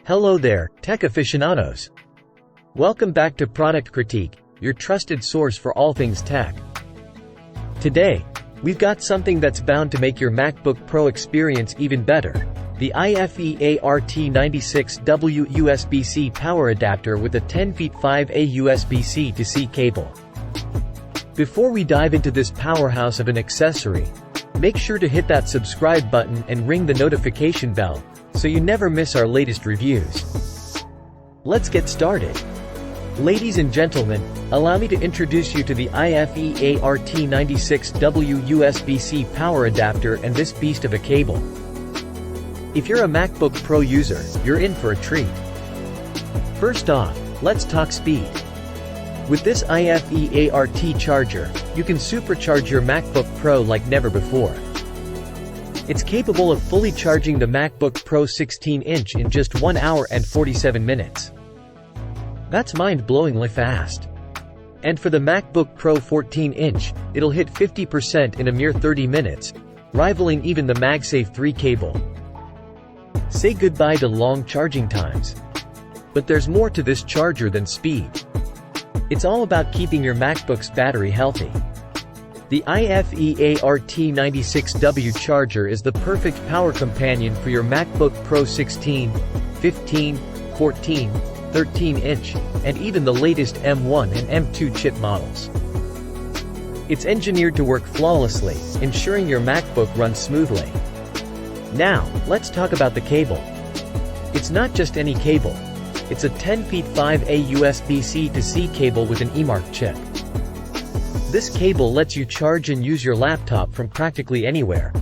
Hello there, tech aficionados. Welcome back to Product Critique, your trusted source for all things tech. Today, we've got something that's bound to make your MacBook Pro experience even better. The IFE-ART96W USB-C power adapter with a 10 feet 5A USB-C to C cable. Before we dive into this powerhouse of an accessory, make sure to hit that subscribe button and ring the notification bell, so you never miss our latest reviews. Let's get started. Ladies and gentlemen, allow me to introduce you to the IFE-ART96W USB-C power adapter and this beast of a cable. If you're a MacBook Pro user, you're in for a treat. First off, let's talk speed. With this IFE-ART charger, you can supercharge your MacBook Pro like never before. It's capable of fully charging the MacBook Pro 16-inch in just 1 hour and 47 minutes. That's mind-blowingly fast. And for the MacBook Pro 14-inch, it'll hit 50% in a mere 30 minutes, rivaling even the MagSafe 3 cable. Say goodbye to long charging times. But there's more to this charger than speed. It's all about keeping your MacBook's battery healthy. The IFE-ART96W charger is the perfect power companion for your MacBook Pro 16, 15, 14, 13-inch, and even the latest M1 and M2 chip models. It's engineered to work flawlessly, ensuring your MacBook runs smoothly. Now, let's talk about the cable. It's not just any cable. It's a 10 feet 5A USB-C to C cable with an eMark chip. This cable lets you charge and use your laptop from practically anywhere.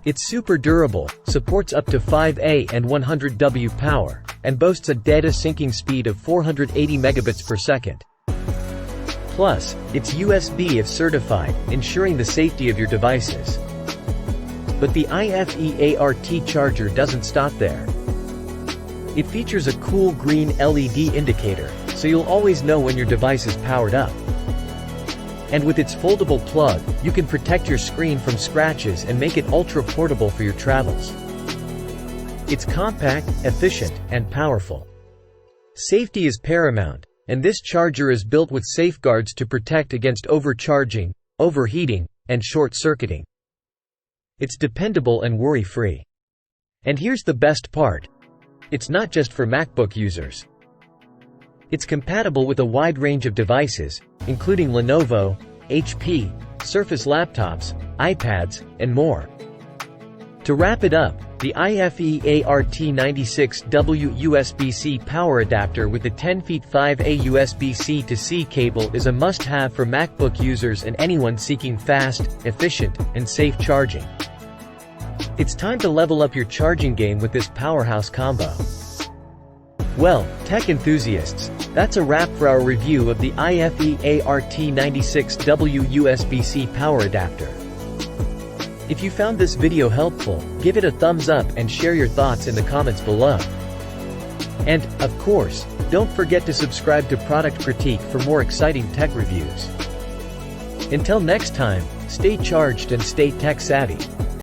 It's super durable, supports up to 5A and 100W power, and boasts a data syncing speed of 480 megabits per second. Plus, it's USB-if certified, ensuring the safety of your devices. But the IFE-ART charger doesn't stop there. It features a cool green LED indicator, so you'll always know when your device is powered up. And with its foldable plug, you can protect your screen from scratches and make it ultra-portable for your travels. It's compact, efficient, and powerful. Safety is paramount, and this charger is built with safeguards to protect against overcharging, overheating, and short-circuiting. It's dependable and worry-free. And here's the best part. It's not just for MacBook users. It's compatible with a wide range of devices, including Lenovo, HP, Surface laptops, iPads, and more. To wrap it up, the IFE-ART96W USB-C power adapter with the 10 feet 5A USB-C to C cable is a must-have for MacBook users and anyone seeking fast, efficient, and safe charging. It's time to level up your charging game with this powerhouse combo. Well, tech enthusiasts, that's a wrap for our review of the IFE-ART96W USB-C power adapter. If you found this video helpful, give it a thumbs up and share your thoughts in the comments below. And, of course, don't forget to subscribe to Product Critique for more exciting tech reviews. Until next time, stay charged and stay tech savvy.